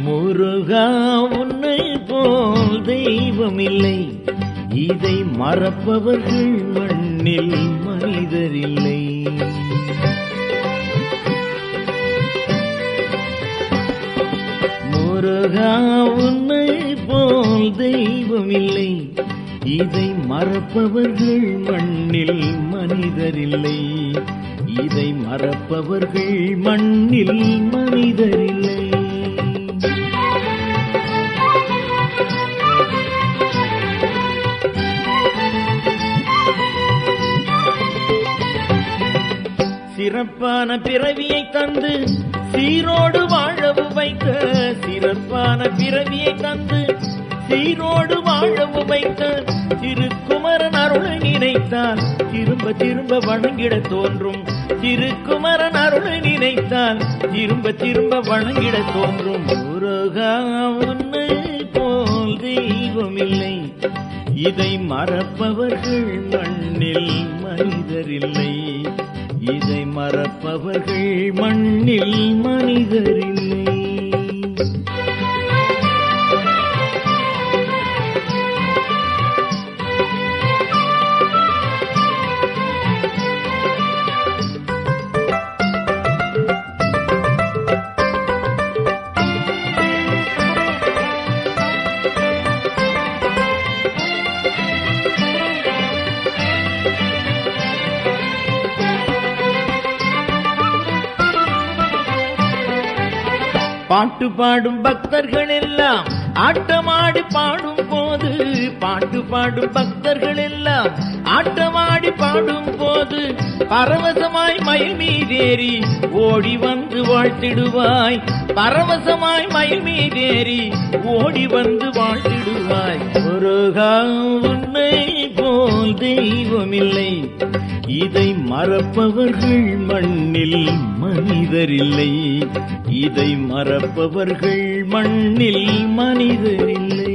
முருகா உன்னை போல் தெய்வமில்லை, இதை மறப்பவர்கள் மண்ணில் மனிதரில்லை. முருகா உன்னை போல் தெய்வமில்லை, இதை மறப்பவர்கள் மண்ணில் மனிதரில்லை. இதை மறப்பவர்கள் மண்ணில் மனிதரில்லை. சிறப்பான பிறவியை தந்து சீரோடு வாழவும் வைத்த, சிறப்பான பிறவியை தந்து சீரோடு வாழவும் வைத்த திருக்குமரன் அருளை நினைத்தால் திரும்ப திரும்ப வணங்கிட தோன்றும். திருக்குமரன் அருளை நினைத்தால் திரும்ப திரும்ப வணங்கிட தோன்றும். முருகா உன்னை போல் தெய்வமில்லை, இதை மறப்பவர்கள் மண்ணில் மனிதரில்லை. இதை மறப்பவர்கள் மண்ணில் மனிதரில்லை. பாட்டு பாடும் பக்தர்கள் எல்லாம் ஆட்டமாடி பாடும் போது, பாட்டு பாடும் பக்தர்கள் எல்லாம் ஆட்டமாடி பாடும் போது பரவசமாய் மயில் மீதேறி ஓடி வந்து வாழ்த்திடுவாய். பரவசமாய் மயில் மீதேறி ஓடி வந்து வாழ்த்திடுவாய். முருகா உன்னை போல் தெய்வமில்லை, இதை மறப்பவர்கள் மண்ணில் மனிதரில்லை. இதை மறப்பவர்கள் மண்ணில் மனிதரில்லை.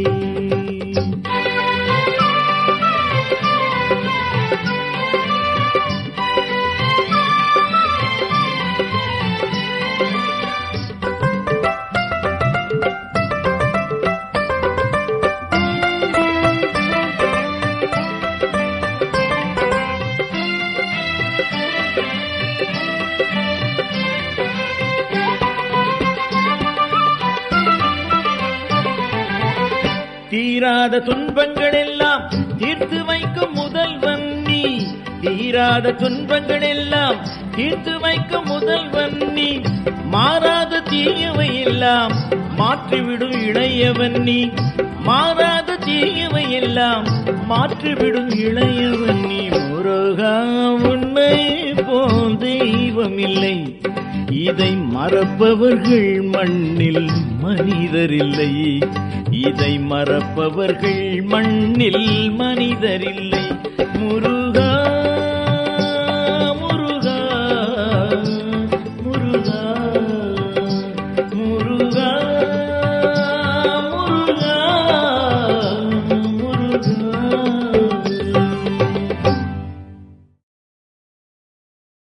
தீராத துன்பங்கள் எல்லாம் தீர்த்து வைக்கும் முதல்வன் நீ. தீராத துன்பங்கள் எல்லாம் தீர்த்து வைக்கும் முதல்வன் நீ. மாறாத தீயவை எல்லாம் மாற்றிவிடும் இளையவன் நீ. மாறாத தீயவை எல்லாம் மாற்றிவிடும் இளையவன் நீ. முருகா உன்னை போல் தெய்வமில்லை, இதை மறப்பவர்கள் மண்ணில் மனிதரில்லை. இதை மறப்பவர்கள் மண்ணில் மனிதரில்லை. முருகா